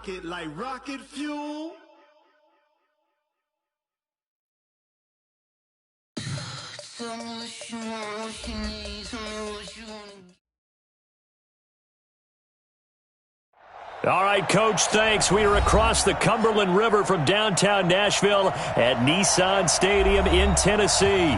rocket like rocket fuel. Tell me what you want, what you need, tell me what you want. All right, Coach, thanks. We are across the Cumberland River from downtown Nashville at Nissan Stadium in Tennessee.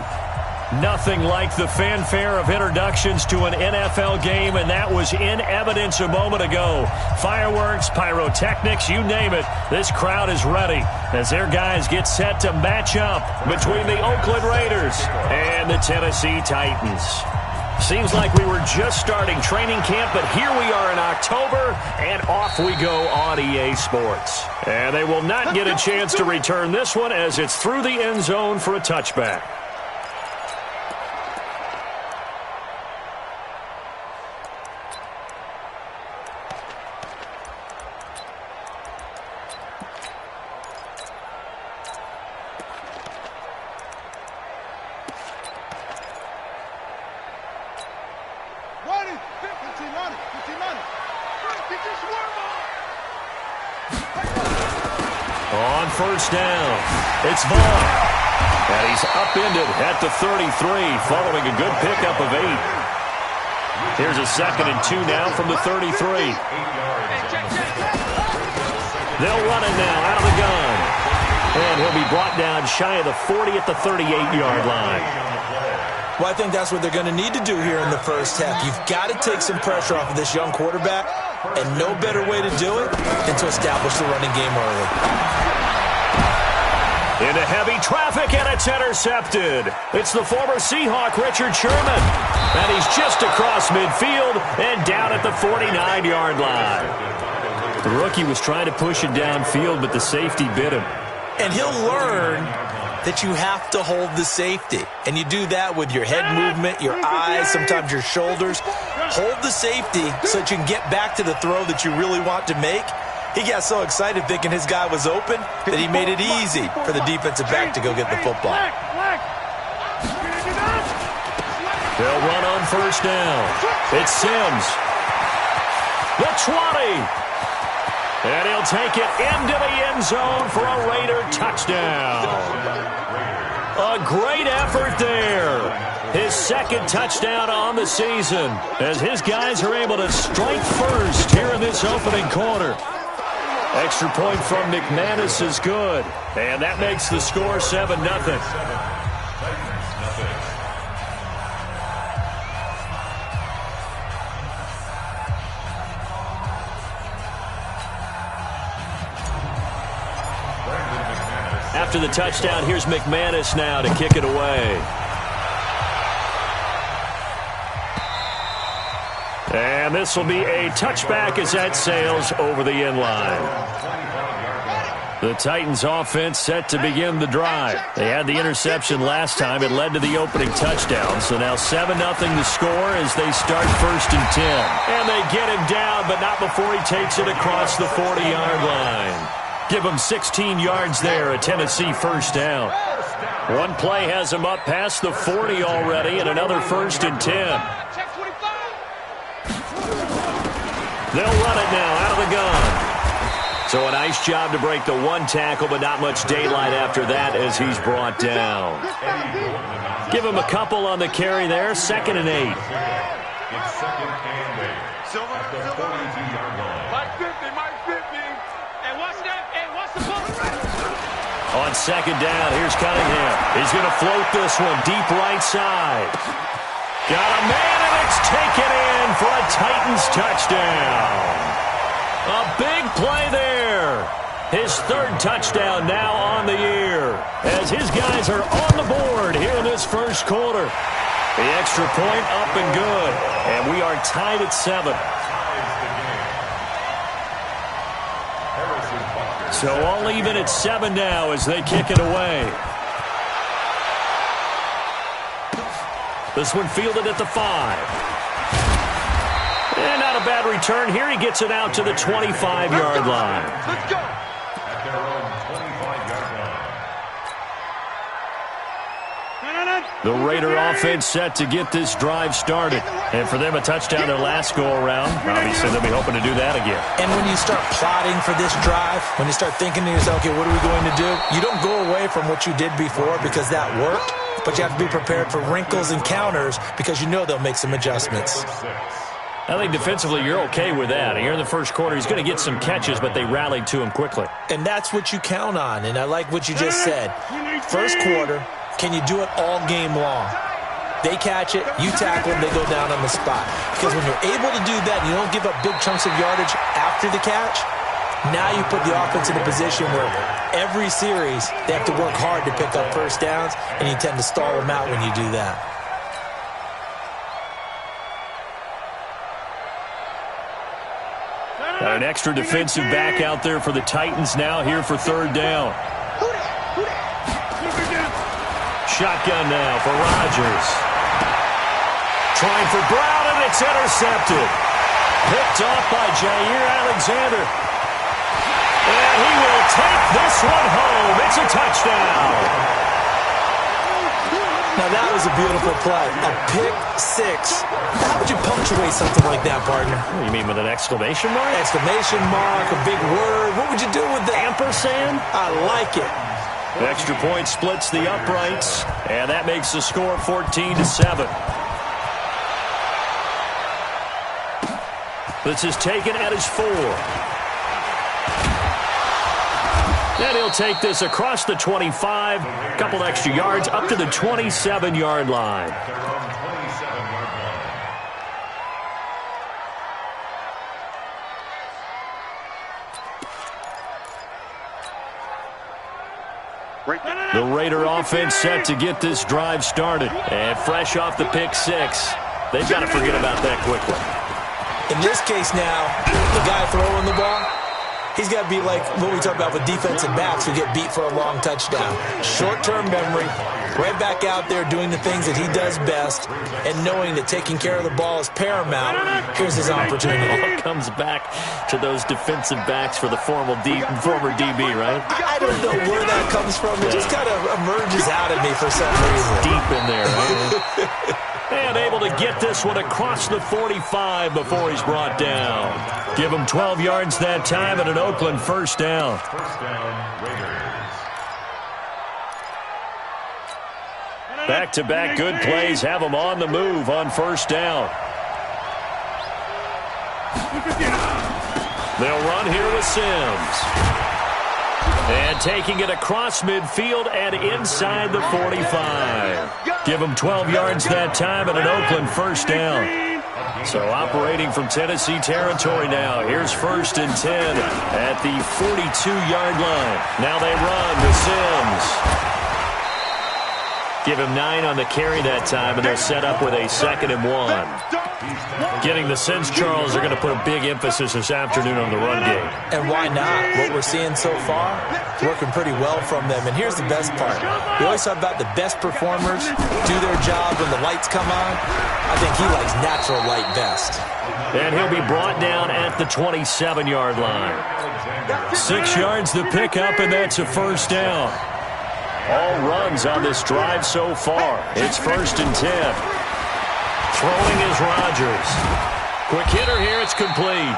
Nothing like the fanfare of introductions to an NFL game, and that was in evidence a moment ago. Fireworks, pyrotechnics, you name it. This crowd is ready as their guys get set to match up between the Oakland Raiders and the Tennessee Titans. Seems like we were just starting training camp, but here we are in October, and off we go on EA Sports. And they will not get a chance to return this one as it's through the end zone for a touchback. On first down, it's Vaughn. And he's upended at the 33 following a good pickup of 8. Here's a 2nd and 2 now from the 33. They'll run it now out of the gun. And he'll be brought down shy of the 40 at the 38-yard line. Well, I think that's what they're going to need to do here in the first half. You've got to take some pressure off of this young quarterback, and no better way to do it than to establish the running game early. Into heavy traffic, and it's intercepted. It's the former Seahawk, Richard Sherman. And he's just across midfield and down at the 49-yard line. The rookie was trying to push it downfield, but the safety bit him. And he'll learn that you have to hold the safety. And you do that with your head movement, your eyes, sometimes your shoulders. Hold the safety so that you can get back to the throw that you really want to make. He got so excited thinking his guy was open that he made it easy for the defensive back to go get the football. They'll run on first down. It's Sims. The 20. And he'll take it into the end zone for a Raider touchdown. A great effort there. His 2nd touchdown on the season as his guys are able to strike first here in this opening quarter. Extra point from McManus is good. And that makes the score 7-0. After the touchdown, here's McManus now to kick it away. And this will be a touchback as that sails over the end line. The Titans offense set to begin the drive. They had the interception last time. It led to the opening touchdown. So now 7-0 the score as they start 1st and 10. And they get him down, but not before he takes it across the 40-yard line. Give him 16 yards there, a Tennessee first down. One play has him up past the 40 already, and another 1st and 10. They'll run it now out of the gun. So a nice job to break the one tackle, but not much daylight after that as he's brought down. Give him a couple on the carry there, 2nd and 8. It's 2nd and 8. Silver at the 42-yard line. Mike 50. And watch that. And watch the ball. On 2nd down, here's Cunningham. He's going to float this one deep right side. Got a man, and it's taken in for a Titans touchdown. A big play there. His 3rd touchdown now on the year as his guys are on the board here in this first quarter. The extra point up and good, and we are tied at 7. So all even at 7 now as they kick it away. This one fielded at the 5. And not a bad return here. He gets it out to the 25-yard line. Let's go. At their own 25-yard line. The Raider offense set to get this drive started. And for them, a touchdown their last go-around. Obviously, they'll be hoping to do that again. And when you start plotting for this drive, when you start thinking to yourself, okay, what are we going to do? You don't go away from what you did before because that worked, but you have to be prepared for wrinkles and counters because you know they'll make some adjustments. I think defensively you're okay with that. Here in the first quarter, he's going to get some catches, but they rallied to him quickly. And that's what you count on, and I like what you just said. First quarter, can you do it all game long? They catch it, you tackle them, they go down on the spot. Because when you're able to do that and you don't give up big chunks of yardage after the catch, now you put the offense in a position where every series they have to work hard to pick up first downs, and you tend to stall them out when you do that. Got an extra defensive back out there for the Titans now here for third down. Shotgun now for Rodgers. Trying for Brown, and it's intercepted. Picked off by Jair Alexander. And he will take this one home. It's a touchdown. Now, that was a beautiful play. A pick six. How would you punctuate something like that, partner? You mean with an exclamation mark? Exclamation mark, a big word. What would you do with that? Ampersand? I like it. Extra point splits the uprights, and that makes the score 14-7. This is taken at his 4. Then he'll take this across the 25, a couple extra yards, up to the 27-yard line. The Raider offense set to get this drive started. And fresh off the pick 6, they've got to forget about that quickly. In this case now, the guy throwing the ball, he's got to be like what we talk about with defensive backs who get beat for a long touchdown. Short-term memory, right back out there doing the things that he does best, and knowing that taking care of the ball is paramount. Here's his opportunity. All comes back to those defensive backs for the former DB, right? I don't know where that comes from. It just kind of emerges out of me for some reason. Deep in there, right? And able to get this one across the 45 before he's brought down. Give him 12 yards that time and an Oakland first down. Back-to-back good plays have them on the move on first down. They'll run here with Sims. And taking it across midfield and inside the 45. Give them 12 yards that time and an Oakland first down. So operating from Tennessee territory now. Here's 1st and 10 at the 42-yard line. Now they run to Sims. Give him 9 on the carry that time, and they're set up with a 2nd and 1. Getting the sense, Charles, they're going to put a big emphasis this afternoon on the run game. And why not? What we're seeing so far, working pretty well from them. And here's the best part. We always talk about the best performers do their job when the lights come on. I think he likes natural light best. And he'll be brought down at the 27-yard line. 6 yards the pickup, and that's a first down. All runs on this drive so far. It's 1st and 10. Throwing is Rodgers. Quick hitter here. It's complete.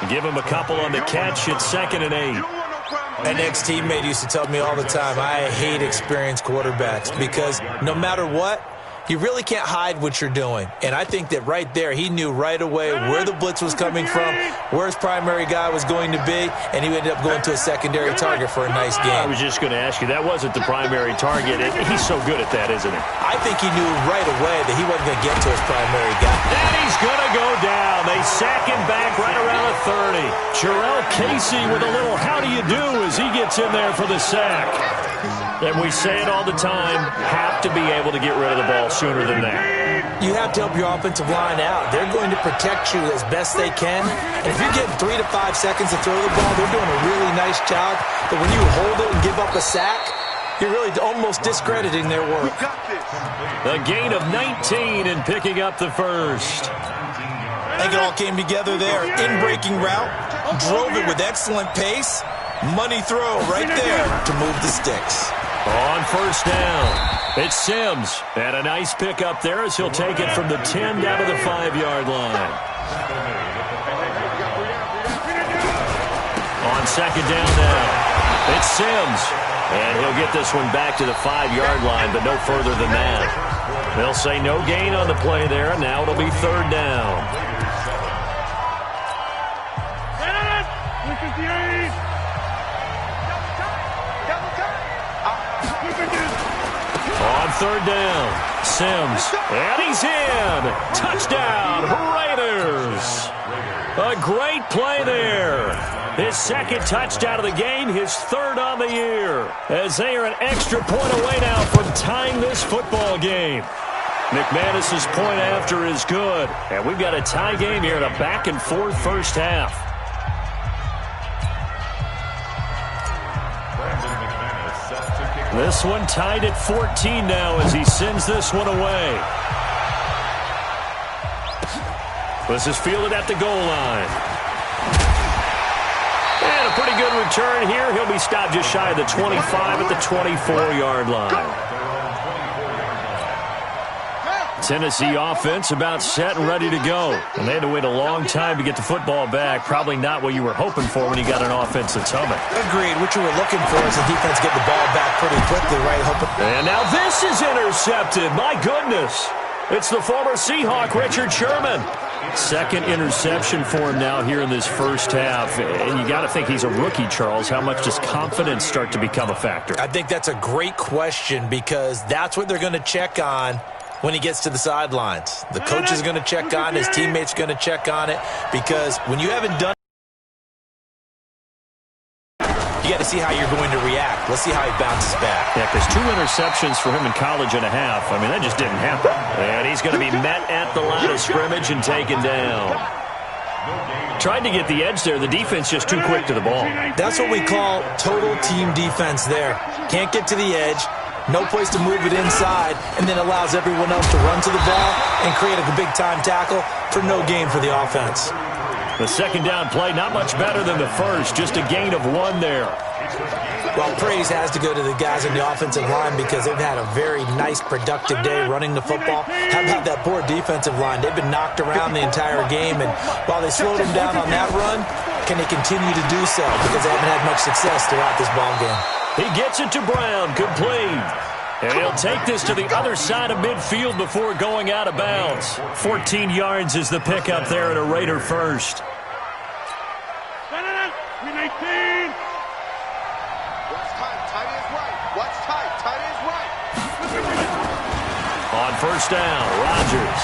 Give him a couple on the catch. It's 2nd and 8. An ex-teammate used to tell me all the time, I hate experienced quarterbacks because no matter what, you really can't hide what you're doing. And I think that right there, he knew right away where the blitz was coming from, where his primary guy was going to be, and he ended up going to a secondary target for a nice game. I was just going to ask you, that wasn't the primary target. He's so good at that, isn't he? I think he knew right away that he wasn't going to get to his primary guy. And he's going to go down. They sack him back right around the 30. Jarrell Casey with a little how do you do as he gets in there for the sack. And we say it all the time, have to be able to get rid of the ball sooner than that. You have to help your offensive line out. They're going to protect you as best they can. And if you're getting 3 to 5 seconds to throw the ball, they're doing a really nice job. But when you hold it and give up a sack, you're really almost discrediting their work. A gain of 19 and picking up the first. I think it all came together there. In-breaking route, drove it with excellent pace. Money throw right there to move the sticks. On first down. It's Sims. And a nice pick up there as he'll take it from the 10 down to the 5-yard line. On second down now, it's Sims. And he'll get this one back to the 5-yard line, but no further than that. They'll say no gain on the play there, and now it'll be third down. On third down, Sims, and he's in. Touchdown, Raiders. A great play there. His second touchdown of the game, his third on the year, as they are an extra point away now from tying this football game. McManus's point after is good, and we've got a tie game here in a back-and-forth first half. This one tied at 14 now as he sends this one away. This is fielded at the goal line. And a pretty good return here. He'll be stopped just shy of the 25 at the 24-yard line. Tennessee offense about set and ready to go. And they had to wait a long time to get the football back. Probably not what you were hoping for when you got an offense that's humming. Agreed. What you were looking for is the defense get the ball back pretty quickly, right? And now this is intercepted. My goodness. It's the former Seahawk, Richard Sherman. Second interception for him now here in this first half. And you got to think he's a rookie, Charles. How much does confidence start to become a factor? I think that's a great question because that's what they're going to check on when he gets to the sidelines. The coach is going to check on it. His teammates are going to check on it because when you haven't done you got to see how you're going to react. Let's see how he bounces back. Yeah, because 2 interceptions for him in college and a half. I mean, that just didn't happen. And he's going to be met at the line of scrimmage and taken down. Tried to get the edge there. The defense just too quick to the ball. That's what we call total team defense there. Can't get to the edge. No place to move it inside, and then allows everyone else to run to the ball and create a big-time tackle for no gain for the offense. The second down play, not much better than the first, just a gain of 1 there. Well, praise has to go to the guys on the offensive line because they've had a very nice, productive day running the football. How about that poor defensive line? They've been knocked around the entire game, and while they slowed them down on that run, can they continue to do so because they haven't had much success throughout this ball game. He gets it to Brown, complete. And he'll take this to the other side of midfield before going out of bounds. 14 yards is the pickup there at a Raider first. Win 18. What's tight? Tight is right. What's tight? Tight is right. On first down, Rodgers.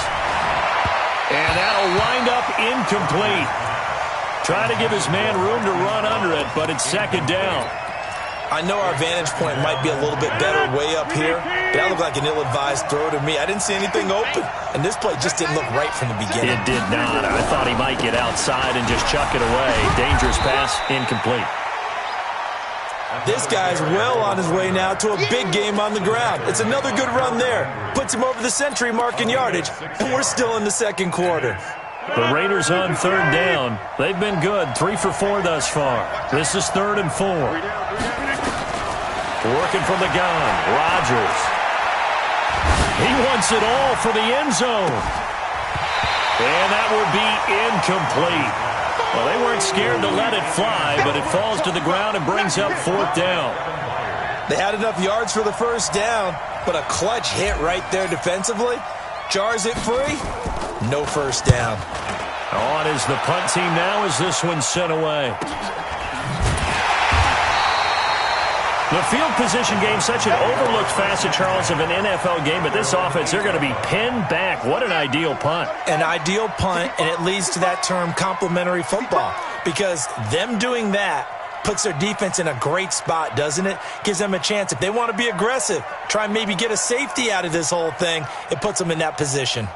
And that'll wind up incomplete. Try to give his man room to run under it, but it's second down. I know our vantage point might be a little bit better way up here, but that looked like an ill-advised throw to me. I didn't see anything open, and this play just didn't look right from the beginning. It did not. I thought he might get outside and just chuck it away. Dangerous pass, incomplete. This guy's well on his way now to a big game on the ground. It's another good run there. Puts him over the century mark in yardage, and we're still in the second quarter. The Raiders on third down. They've been good, 3 for 4 thus far. This is 3rd and 4. Working from the gun, Rodgers. He wants it all for the end zone. And that would be incomplete. Well, they weren't scared to let it fly, but it falls to the ground and brings up 4th down. They had enough yards for the first down, but a clutch hit right there defensively. Jars it free. No first down. On is the punt team now as this one's sent away. The field position game, such an overlooked facet, Charles, of an NFL game, but this offense, they're going to be pinned back. What an ideal punt. An ideal punt, and it leads to that term complementary football, because them doing that puts their defense in a great spot, doesn't it? Gives them a chance. If they want to be aggressive, try and maybe get a safety out of this whole thing, it puts them in that position.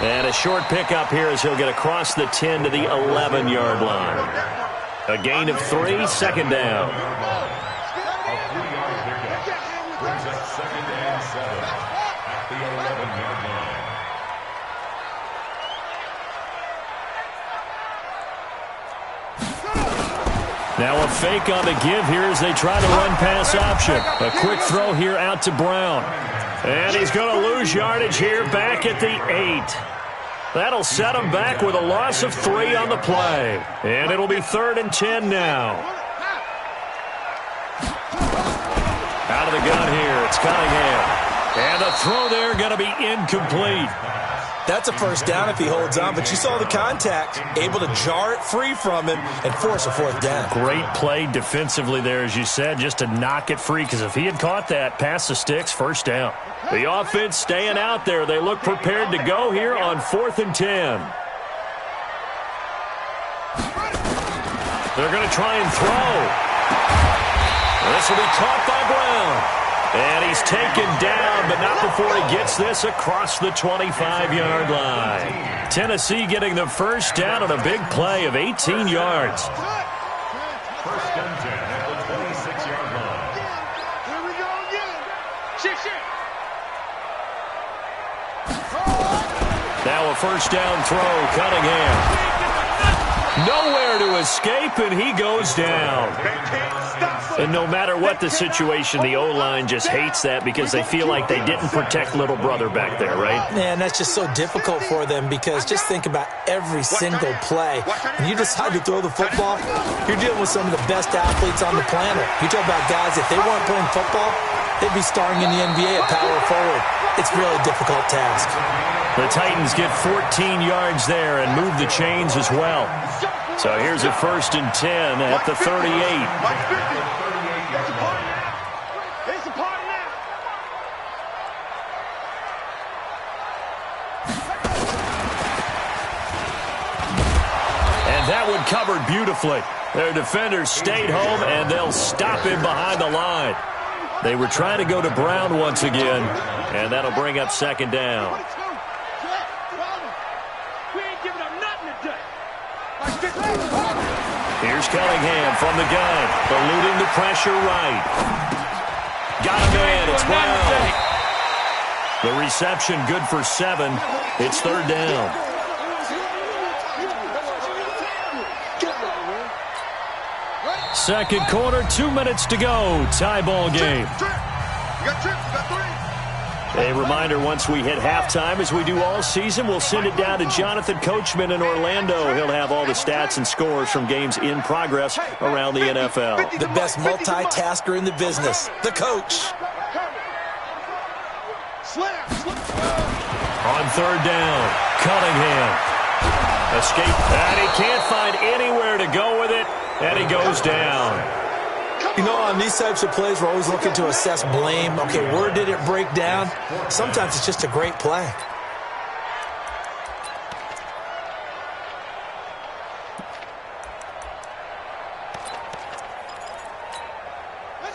And a short pickup here as he'll get across the 10 to the 11-yard line. A gain of 3, second down. A 3-yard pickup brings up 2nd and 7 at the 11-yard line. Now a fake on the give here as they try the run-pass option. A quick throw here out to Brown. And he's going to lose yardage here back at the 8. That'll set him back with a loss of 3 on the play. And it'll be 3rd and 10 now. Out of the gun here, it's Cunningham. And the throw there going to be incomplete. That's a first down if he holds on, but you saw the contact. Able to jar it free from him and force a 4th down. Great play defensively there, as you said, just to knock it free, because if he had caught that, past the sticks, first down. The offense staying out there. They look prepared to go here on 4th and 10. They're going to try and throw. This will be caught by Brown. And he's taken down, but not before he gets this across the 25-yard line. Tennessee getting the first down on a big play of 18 yards. First and 10 at the 26-yard line. Here we go again. Shit. Now a first down throw, Cunningham. Nowhere to escape, and he goes down. And no matter what the situation, the O-line just hates that because they feel like they didn't protect little brother back there, right? Man, that's just so difficult for them because just think about every single play. When you decide to throw the football, you're dealing with some of the best athletes on the planet. You talk about guys, if they weren't playing football, they'd be starring in the NBA at power forward. It's a really difficult task. The Titans get 14 yards there and move the chains as well. So here's a 1st and 10 at the 38. It's a party now. And that one covered beautifully. Their defenders stayed home, and they'll stop him behind the line. They were trying to go to Brown once again, and that'll bring up 2nd down. Here's Cunningham from the gun, eluding the pressure right. Got a man, it's Brown. The reception good for 7. It's 3rd down. Second quarter, 2 minutes to go. Tie ball game. A reminder, once we hit halftime, as we do all season, we'll send it down to Jonathan Coachman in Orlando. He'll have all the stats and scores from games in progress around the NFL. The best multitasker in the business, the coach. On 3rd down, Cunningham. Escape, and he can't find anywhere to go with it, and he goes down. You know, on these types of plays, we're always looking to assess blame. Okay, where did it break down? Sometimes it's just a great play.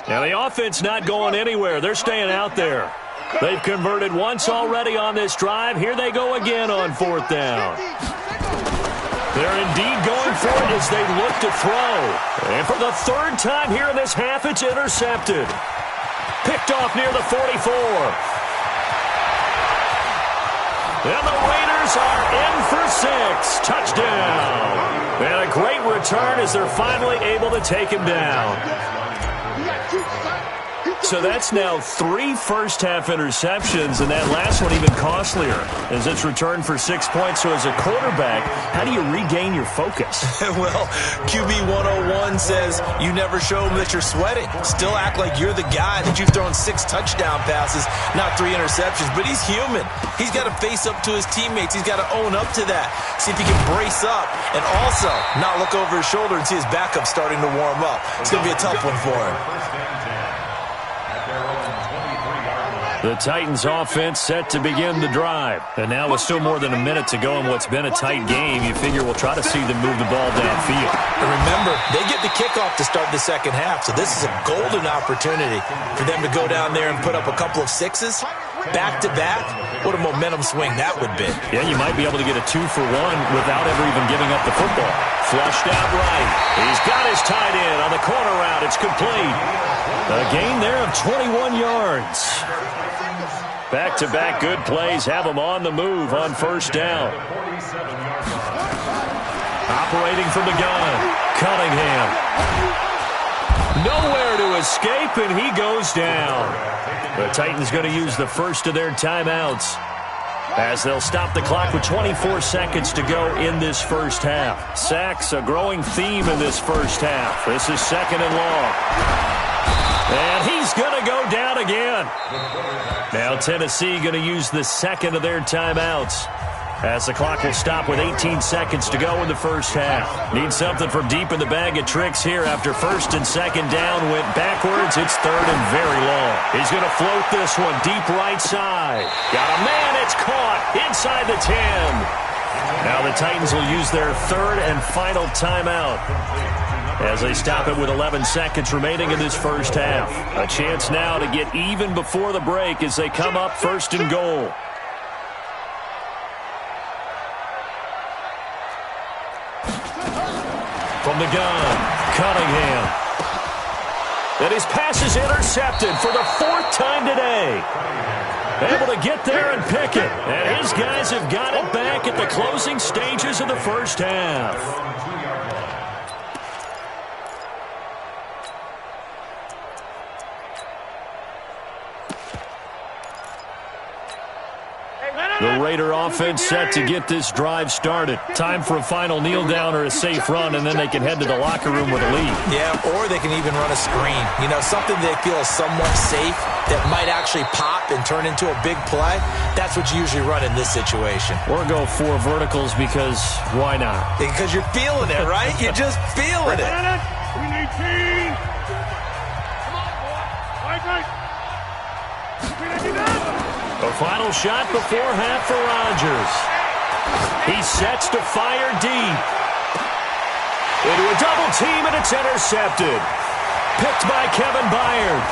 Now the offense not going anywhere. They're staying out there. They've converted once already on this drive. Here they go again on 4th down. They're indeed going for it as they look to throw. And for the 3rd time here in this half, it's intercepted. Picked off near the 44. And the Raiders are in for 6. Touchdown. And a great return as they're finally able to take him down. So that's now 3 first-half interceptions, and that last one even costlier as it's returned for 6 points. So as a quarterback, how do you regain your focus? Well, QB 101 says you never show them that you're sweating. Still act like you're the guy that you've thrown 6 touchdown passes, not 3 interceptions. But he's human. He's got to face up to his teammates. He's got to own up to that. See if he can brace up and also not look over his shoulder and see his backup starting to warm up. It's going to be a tough one for him. The Titans offense set to begin the drive. And now with still more than a minute to go in what's been a tight game, you figure we'll try to see them move the ball downfield. And remember, they get the kickoff to start the second half, so this is a golden opportunity for them to go down there and put up a couple of 6s back-to-back. What a momentum swing that would be. Yeah, you might be able to get a 2-for-1 without ever even giving up the football. Flushed out right. He's got his tight end on the corner route. It's complete. A gain there of 21 yards. Back-to-back good plays have him on the move on 1st down. Operating from the gun, Cunningham. Nowhere to escape, and he goes down. The Titans going to use the first of their timeouts as they'll stop the clock with 24 seconds to go in this first half. Sacks, a growing theme in this first half. This is second and long. And he's going to go down again. Now Tennessee going to use the second of their timeouts as the clock will stop with 18 seconds to go in the first half. Need something from deep in the bag of tricks here after first and second down went backwards. It's third and very long. He's going to float this one deep right side. Got a man. It's caught inside the 10. Now the Titans will use their third and final timeout as they stop it with 11 seconds remaining in this first half. A chance now to get even before the break as they come up first and goal. From the gun, Cunningham. And his pass is intercepted for the fourth time today. Able to get there and pick it. And his guys have got it back at the closing stages of the first half. The Raider offense set to get this drive started. Time for a final kneel down or a safe run, and then they can head to the locker room with a lead. Yeah, or they can even run a screen. You know, something they feel is somewhat safe that might actually pop and turn into a big play. That's what you usually run in this situation. Or go 4 verticals because why not? Because you're feeling it, right? You're just feeling it. We need team. Come on, boy. Right. A final shot before half for Rodgers. He sets to fire deep. Into a double team, and it's intercepted. Picked by Kevin Byard.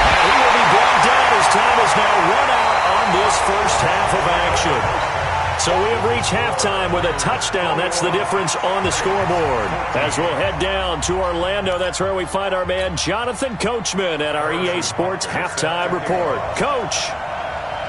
And he will be brought down as time is now run out on this first half of action. So we have reached halftime with a touchdown. That's the difference on the scoreboard. As we'll head down to Orlando, that's where we find our man Jonathan Coachman at our EA Sports Halftime Report. Coach,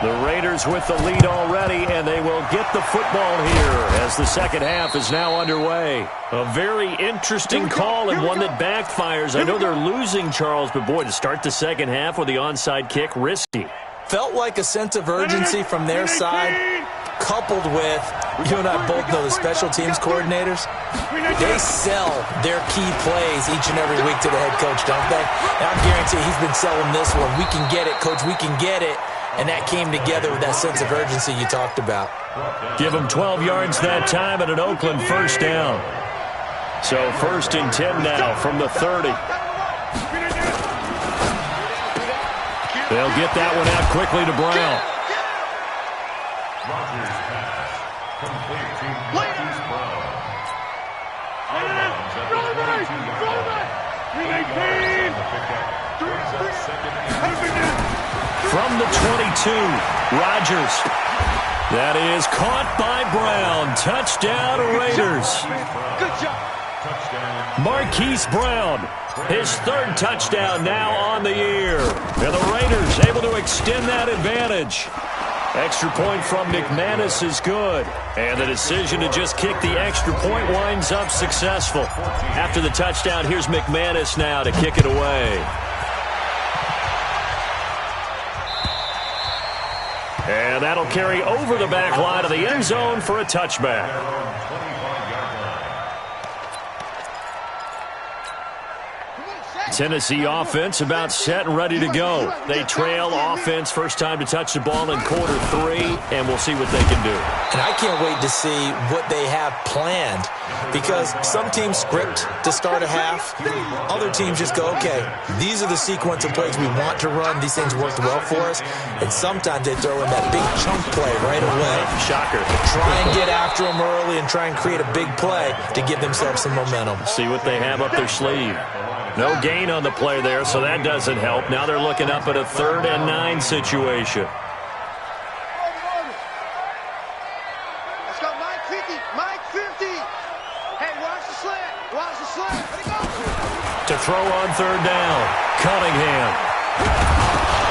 the Raiders with the lead already, and they will get the football here as the second half is now underway. A very interesting call and one that backfires. I know they're losing, Charles, but boy, to start the second half with the onside kick, risky. Felt like a sense of urgency from their side, coupled with, you and I both know the special teams coordinators, they sell their key plays each and every week to the head coach, don't they? And I guarantee he's been selling this one. We can get it, coach, we can get it. And that came together with that sense of urgency you talked about. Give him 12 yards that time and an Oakland first down. So first and 10 now from the 30. They'll get that one out quickly to Brown. Rodgers pass. Complete to Marquise Brown. Out of bounds at the 22-yard line. 8 yards on the pickup. Brings up second and 10. From the 22, Rodgers. That is caught by Brown. Touchdown, Raiders. Good job. Touchdown. Marquise Brown, his third touchdown now on the year. And the Raiders able to extend that advantage. Extra point from McManus is good. And the decision to just kick the extra point winds up successful. After the touchdown, here's McManus now to kick it away. And that'll carry over the back line of the end zone for a touchback. Tennessee offense about set and ready to go. They trail offense first time to touch the ball in quarter 3, and we'll see what they can do. And I can't wait to see what they have planned, because some teams script to start a half. Other teams just go, okay, these are the sequence of plays we want to run. These things worked well for us. And sometimes they throw in that big chunk play right away. Shocker. Try and get after them early and try and create a big play to give themselves some momentum. See what they have up their sleeve. No gain on the play there, so that doesn't help. Now they're looking up at a 3rd and 9 situation. Let's go, Mike 50. Mike 50. Hey, watch the slant. Watch the slant. Let it go. To throw on 3rd down, Cunningham.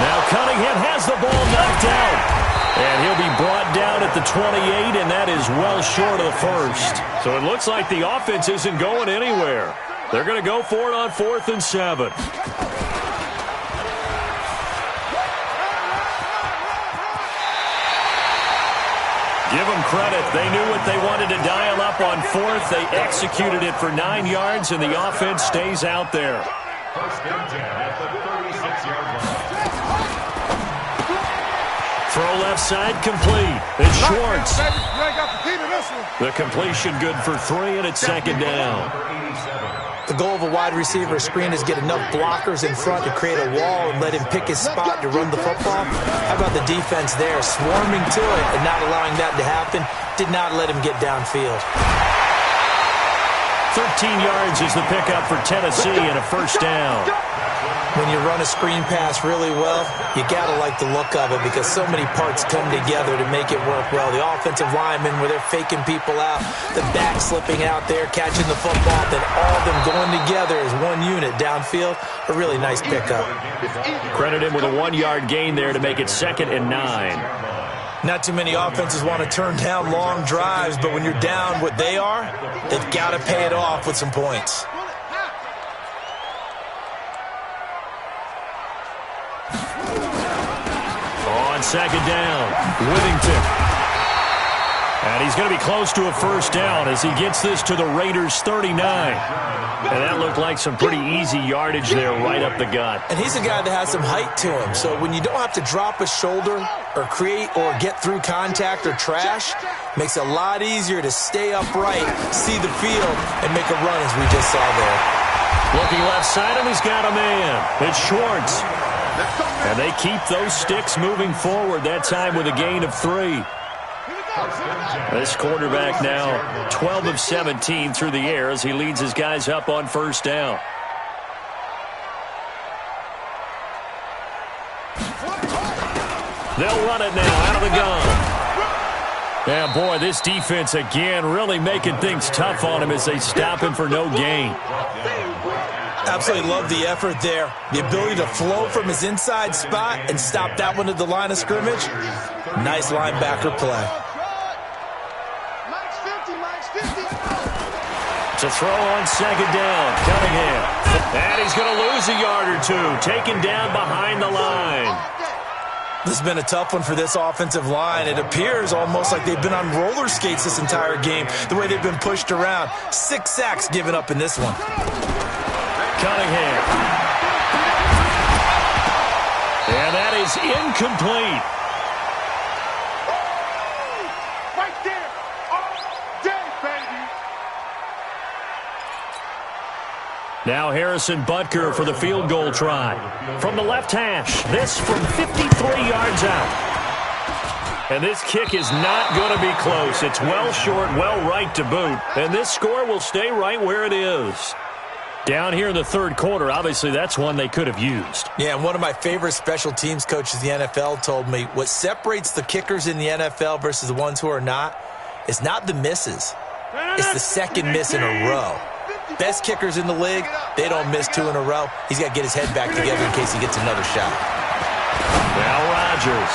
Now Cunningham has the ball knocked out. And he'll be brought down at the 28, and that is well short of the first. So it looks like the offense isn't going anywhere. They're going to go for it on 4th and 7. Give them credit. They knew what they wanted to dial up on 4th. They executed it for 9 yards, and the offense stays out there. First and 10 at the 36-yard line. Throw left side complete. It's Schwartz. You ain't got the key to this one. The completion good for 3, and it's 2nd down. The goal of a wide receiver screen is get enough blockers in front to create a wall and let him pick his spot to run the football. How about the defense there, swarming to it and not allowing that to happen? Did not let him get downfield. 13 yards is the pickup for Tennessee and a first down. When you run a screen pass really well, you got to like the look of it because so many parts come together to make it work well. The offensive linemen, where they're faking people out, the back slipping out there, catching the football, then all of them going together as one unit downfield. A really nice pickup. Credit him with a 1-yard gain there to make it 2nd and 9. Not too many offenses want to turn down long drives, but when you're down what they are, they've got to pay it off with some points. On 2nd down, Whittington. And he's going to be close to a first down as he gets this to the Raiders' 39. And that looked like some pretty easy yardage there right up the gut. And he's a guy that has some height to him. So when you don't have to drop a shoulder or create or get through contact or trash, makes it a lot easier to stay upright, see the field, and make a run as we just saw there. Looking left side, and he's got a man. It's Schwartz. And they keep those sticks moving forward, that time with a gain of 3. This quarterback now 12 of 17 through the air as he leads his guys up on first down. They'll run it now out of the gun. Yeah, boy, this defense again really making things tough on him as they stop him for no gain. Absolutely love the effort there. The ability to flow from his inside spot and stop that one at the line of scrimmage. Nice linebacker play. To throw on 2nd down, Cunningham. And he's going to lose a yard or 2, taken down behind the line. This has been a tough one for this offensive line. It appears almost like they've been on roller skates this entire game, the way they've been pushed around. 6 sacks given up in this one. Cunningham. And that is incomplete. Right there. All day, baby. Now Harrison Butker for the field goal try. From the left hash, this from 53 yards out. And this kick is not going to be close. It's well short, well right to boot. And this score will stay right where it is. Down here in the third quarter, obviously that's one they could have used. Yeah, and one of my favorite special teams coaches in the NFL told me what separates the kickers in the NFL versus the ones who are not is not the misses. It's the second miss in a row. Best kickers in the league, they don't miss 2 in a row. He's got to get his head back together in case he gets another shot. Now Rodgers.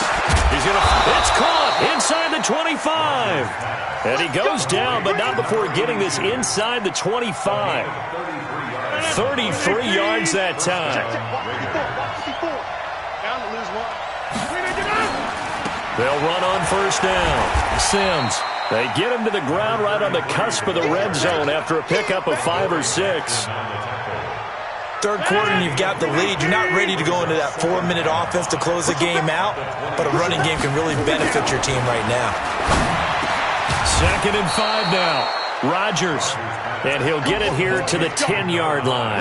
He's going to... It's caught inside the 25. And he goes down, but not before getting this inside the 25. 33 yards that time. They'll run on first down. Sims. They get him to the ground right on the cusp of the red zone after a pickup of 5 or 6. Third quarter and you've got the lead. You're not ready to go into that 4-minute offense to close the game out, but a running game can really benefit your team right now. 2nd and 5 now. Rodgers. And he'll get it here to the 10-yard line.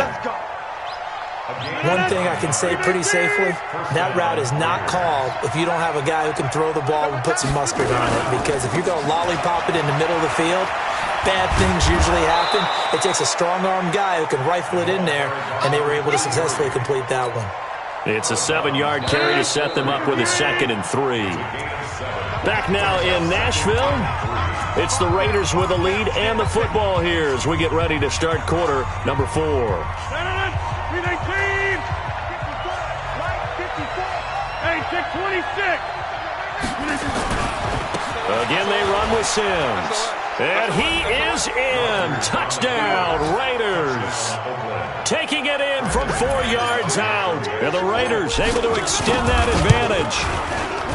One thing I can say pretty safely, that route is not called if you don't have a guy who can throw the ball and put some mustard on it. Because if you're going to lollipop it in the middle of the field, bad things usually happen. It takes a strong-armed guy who can rifle it in there, and they were able to successfully complete that one. It's a 7-yard carry to set them up with a 2nd and 3. Back now in Nashville. It's the Raiders with the lead and the football here as we get ready to start quarter number 4. 319. Hey, 626. Again, they run with Sims. And he is in. Touchdown, Raiders. Taking it in from 4 yards out. And the Raiders able to extend that advantage.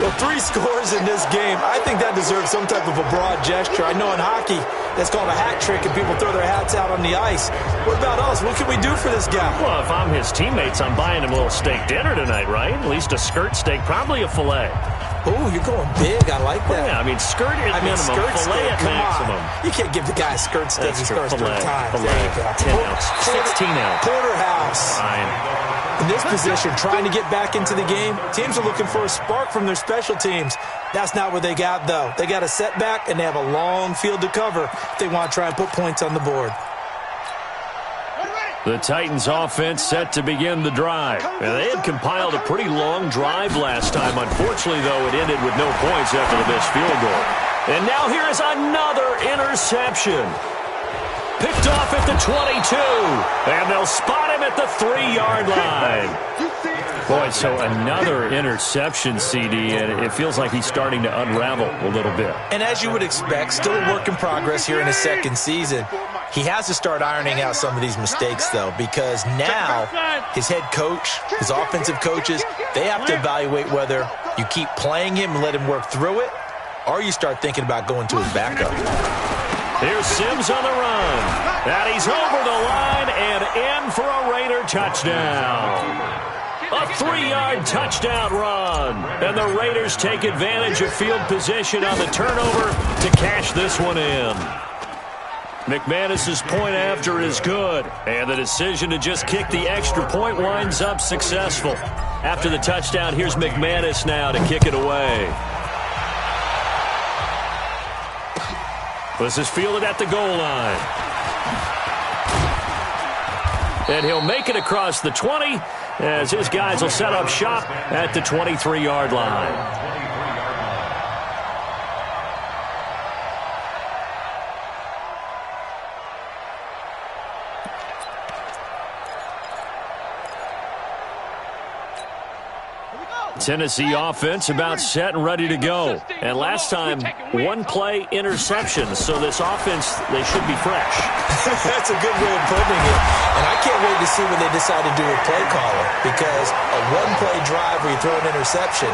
Well, 3 scores in this game. I think that deserves some type of a broad gesture. I know in hockey, that's called a hat trick, and people throw their hats out on the ice. What about us? What can we do for this guy? Well, if I'm his teammates, I'm buying him a little steak dinner tonight, right? At least a skirt steak, probably a filet. Oh, you're going big. I like that. Yeah, I mean, skirt at minimum, filet at maximum. You can't give the guy a skirt steak. He starts 3 times. Filet, 10 ounce, 16 ounce. Porterhouse. Fine. In this position, trying to get back into the game, teams are looking for a spark from their special teams. That's not what they got, though. They got a setback, and they have a long field to cover if they want to try and put points on the board. The Titans offense set to begin the drive. And they had compiled a pretty long drive last time. Unfortunately, though, it ended with no points after the missed field goal. And now here is another interception. Picked off at the 22. And they'll spot him at the 3-yard line. Boy, so another interception, CD, and it feels like he's starting to unravel a little bit. And as you would expect, still a work in progress here in his second season. He has to start ironing out some of these mistakes, though, because now his head coach, his offensive coaches, they have to evaluate whether you keep playing him and let him work through it, or you start thinking about going to his backup. Here's Sims on the run. And he's over the line and in for a Raider touchdown. A 3-yard touchdown run. And the Raiders take advantage of field position on the turnover to cash this one in. McManus's point after is good. And the decision to just kick the extra point winds up successful. After the touchdown, here's McManus now to kick it away. This is fielded at the goal line. And he'll make it across the 20 as his guys will set up shop at the 23-yard line. Tennessee offense about set and ready to go. And last time, 1-play interception. So this offense, they should be fresh. That's a good way of putting it. And I can't wait to see when they decide to do a play caller. Because a 1-play drive where you throw an interception,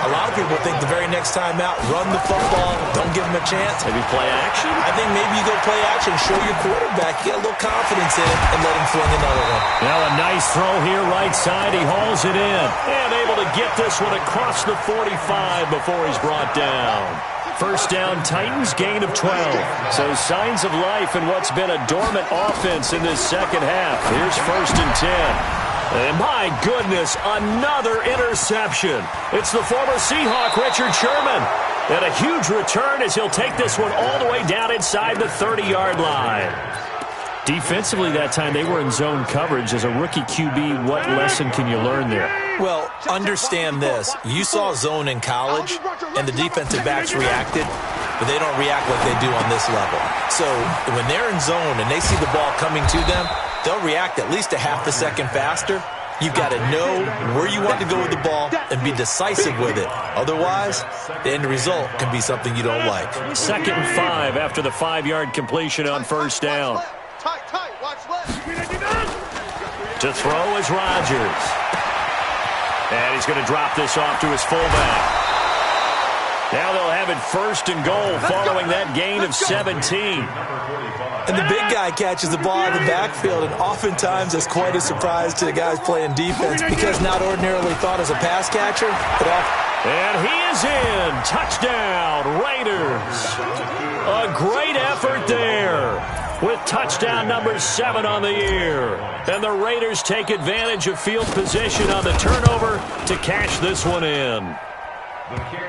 a lot of people think the very next time out, run the football, don't give them a chance. Maybe play action? I think maybe you go play action, show your quarterback, get a little confidence in it, and let him fling another one. Now a nice throw here right side. He hauls it in. And able to get this one across the 45 before he's brought down. First down, Titans, gain of 12. So signs of life in what's been a dormant offense in this second half. Here's 1st and 10. And my goodness, another interception. It's the former Seahawk, Richard Sherman. And a huge return as he'll take this one all the way down inside the 30-yard line. Defensively that time, they were in zone coverage. As a rookie QB, what lesson can you learn there? Well, understand this. You saw zone in college, and the defensive backs reacted, but they don't react like they do on this level. So when they're in zone and they see the ball coming to them, they'll react at least a half a second faster. You've got to know where you want to go with the ball and be decisive with it. Otherwise, the end result can be something you don't like. 2nd and 5 after the 5-yard completion on first down. To throw is Rodgers. And he's going to drop this off to his fullback. Now they'll have it 1st and goal following that gain of 17. And the big guy catches the ball out of the backfield, and oftentimes it's quite a surprise to the guys playing defense because not ordinarily thought as a pass catcher, but and he is in. Touchdown, Raiders. A great effort there with touchdown number 7 on the year. And the Raiders take advantage of field position on the turnover to cash this one in.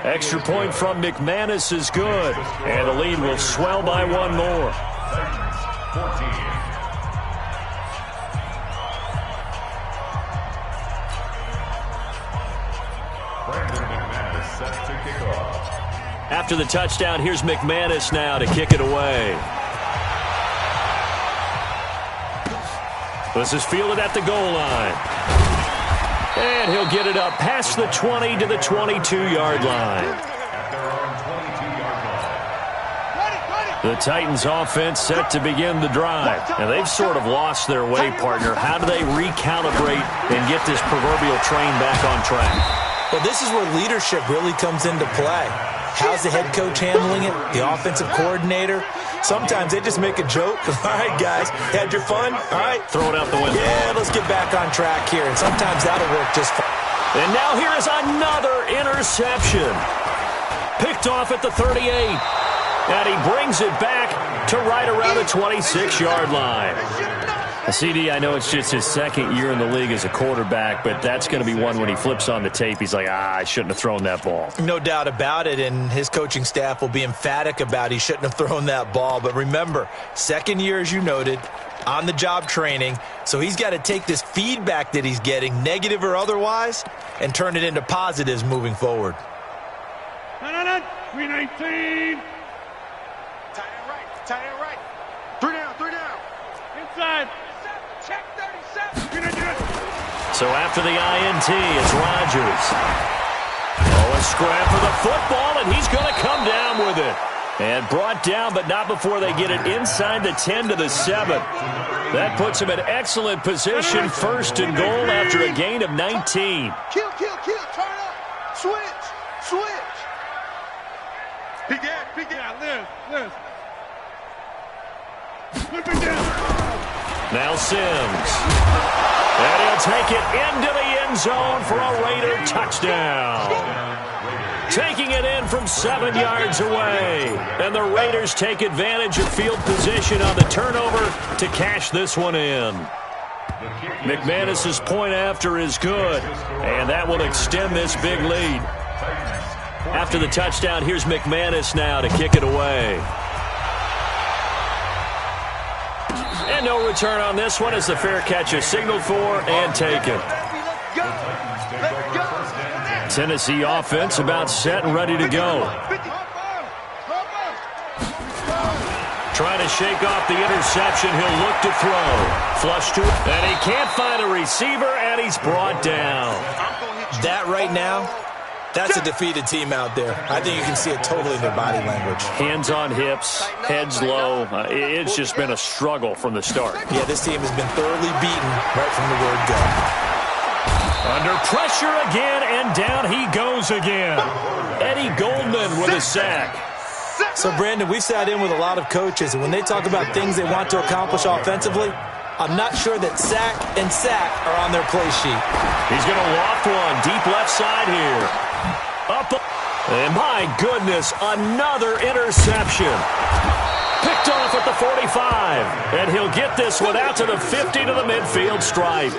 Extra point from McManus is good, and the lead will swell by 1 more. 14. After the touchdown, here's McManus now to kick it away. This is fielded at the goal line. And he'll get it up past the 20 to the 22-yard line. The Titans offense set to begin the drive. And they've sort of lost their way, partner. How do they recalibrate and get this proverbial train back on track? Well, this is where leadership really comes into play. How's the head coach handling it? The offensive coordinator? Sometimes they just make a joke. All right, guys, had your fun? All right. Throw it out the window. Yeah, let's get back on track here. And sometimes that'll work just fine. And now here is another interception. Picked off at the 38. And he brings it back to right around the 26-yard line. CD, I know it's just his second year in the league as a quarterback, but that's going to be one when he flips on the tape. He's like, I shouldn't have thrown that ball. No doubt about it, and his coaching staff will be emphatic about he shouldn't have thrown that ball. But remember, second year, as you noted, on-the-job training, so he's got to take this feedback that he's getting, negative or otherwise, and turn it into positives moving forward. 319. Tight end right. 3 down. Inside. Check 37. So after the INT, it's Rodgers. Oh, a scrap for the football, and he's going to come down with it. And brought down, but not before they get it inside the 10 to the 7. That puts him in excellent position, first and goal after a gain of 19. Kill. Turn up. Switch. Peek out. Liz. Now Sims. And he'll take it into the end zone for a Raider touchdown. Taking it in from 7 yards away. And the Raiders take advantage of field position on the turnover to cash this one in. McManus's point after is good. And that will extend this big lead. After the touchdown, here's McManus now to kick it away. And no return on this one as the fair catch is signaled for and taken. Tennessee offense about set and ready to go. Trying to shake off the interception. He'll look to throw. Flush to it. And he can't find a receiver, and he's brought down. That right now, that's a defeated team out there. I think you can see it totally in their body language. Hands on hips, heads low. It's just been a struggle from the start. Yeah, this team has been thoroughly beaten right from the word go. Under pressure again, and down he goes again. Eddie Goldman with a sack. So, Brandon, we sat in with a lot of coaches, and when they talk about things they want to accomplish offensively, I'm not sure that sack and sack are on their play sheet. He's going to loft one deep left side here. Up, and my goodness, another interception. Picked off at the 45, and he'll get this one out to the 50 to the midfield stripe.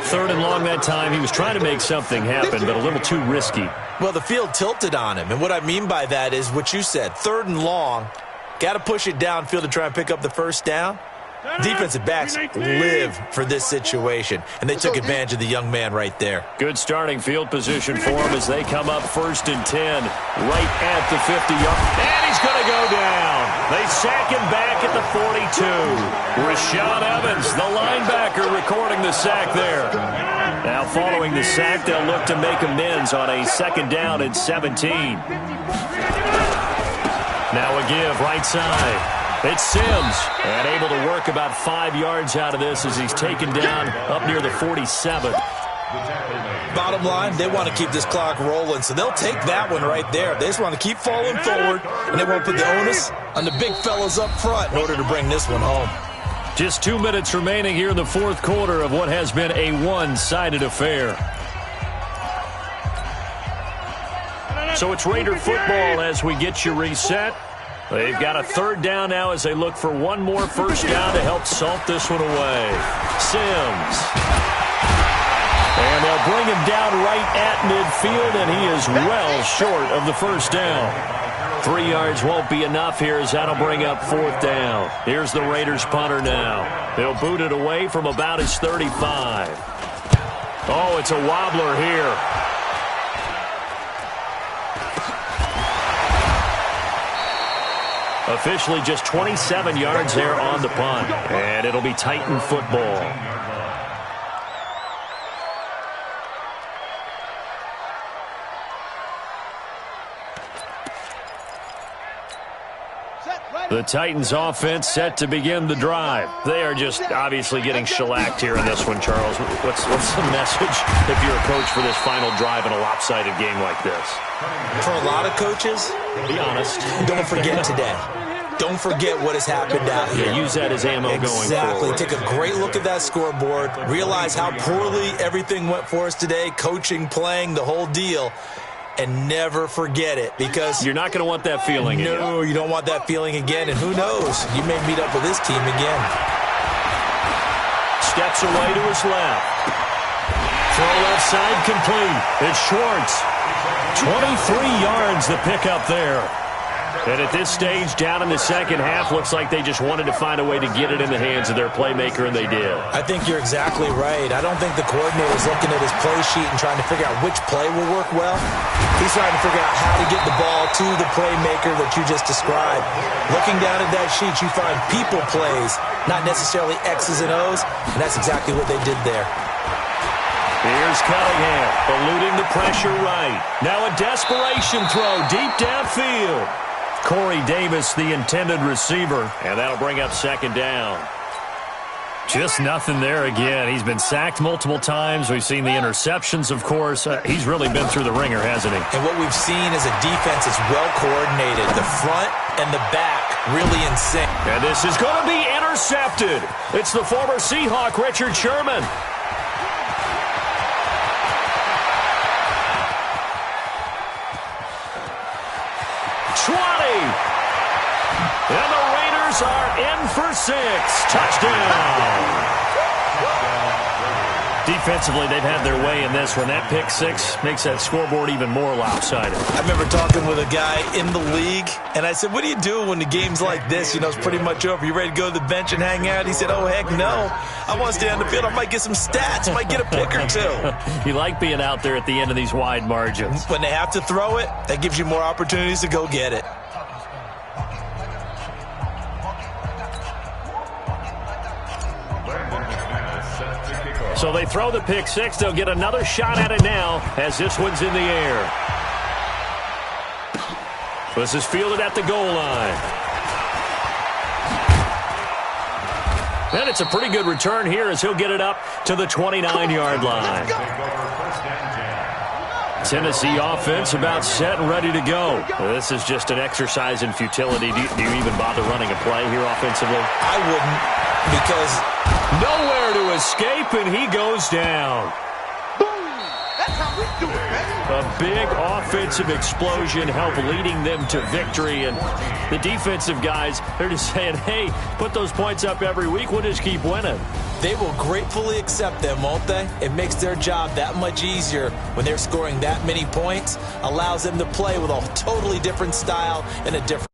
Third and long that time. He was trying to make something happen, but a little too risky. Well, the field tilted on him, and what I mean by that is what you said. Third and long, got to push it downfield to try and pick up the first down. Defensive backs live for this situation, and they took advantage of the young man right there. Good starting field position for him as they come up 1st and 10, right at the 50-yard. And he's going to go down. They sack him back at the 42. Rashaan Evans, the linebacker, recording the sack there. Now following the sack, they'll look to make amends on a 2nd down and 17. Now a give right side. It's Sims, and able to work about 5 yards out of this as he's taken down up near the 47. Bottom line, they want to keep this clock rolling, so they'll take that one right there. They just want to keep falling forward, and they won't put the onus on the big fellas up front in order to bring this one home. Just 2 minutes remaining here in the 4th quarter of what has been a one-sided affair. So it's Raider football as we get you reset. They've got a 3rd down now as they look for one more first down to help salt this one away. Sims. And they'll bring him down right at midfield, and he is well short of the first down. 3 yards won't be enough here as that'll bring up 4th down. Here's the Raiders punter now. They'll boot it away from about his 35. Oh, it's a wobbler here. Officially just 27 yards there on the punt. And it'll be Titan football. The Titans offense set to begin the drive. They are just obviously getting shellacked here in this one, Charles. What's the message if you're a coach for this final drive in a lopsided game like this? For a lot of coaches, be honest, don't forget today. Don't forget what has happened out here. Yeah, use that as ammo going forward. Exactly. Take a great look at that scoreboard. Realize how poorly everything went for us today. Coaching, playing, the whole deal. And never forget it, because you're not going to want that feeling again. No, you don't want that feeling again. And who knows? You may meet up with this team again. Steps away to his left. Throw left side complete. It's Schwartz. 23 yards the pickup there. And at this stage, down in the second half, looks like they just wanted to find a way to get it in the hands of their playmaker, and they did. I think you're exactly right. I don't think the coordinator is looking at his play sheet and trying to figure out which play will work well. He's trying to figure out how to get the ball to the playmaker that you just described. Looking down at that sheet, you find people plays, not necessarily X's and O's, and that's exactly what they did there. Here's Cunningham, eluding the pressure right. Now a desperation throw deep downfield. Corey Davis, the intended receiver, and that'll bring up second down. Just nothing there again. He's been sacked multiple times. We've seen the interceptions, of course. He's really been through the ringer, hasn't he? And what we've seen is a defense that's well coordinated. The front and the back really in sync. And this is going to be intercepted. It's the former Seahawk, Richard Sherman. And the Raiders are in for 6. Touchdown. Defensively, they've had their way in this one. That pick 6 makes that scoreboard even more lopsided. I remember talking with a guy in the league, and I said, what do you do when the game's like this? You know, it's pretty much over. You ready to go to the bench and hang out? He said, oh, heck no. I want to stay on the field. I might get some stats. I might get a pick or two. You like being out there at the end of these wide margins. When they have to throw it, that gives you more opportunities to go get it. So they throw the pick 6. They'll get another shot at it now as this one's in the air. This is fielded at the goal line. And it's a pretty good return here as he'll get it up to the 29-yard line. Tennessee offense about set and ready to go. This is just an exercise in futility. Do you even bother running a play here offensively? I wouldn't, because nowhere to escape, and he goes down. Boom! That's how we do it, man. A big offensive explosion helped leading them to victory, and the defensive guys, they're just saying, hey, put those points up every week. We'll just keep winning. They will gratefully accept them, won't they? It makes their job that much easier when they're scoring that many points, allows them to play with a totally different style and a different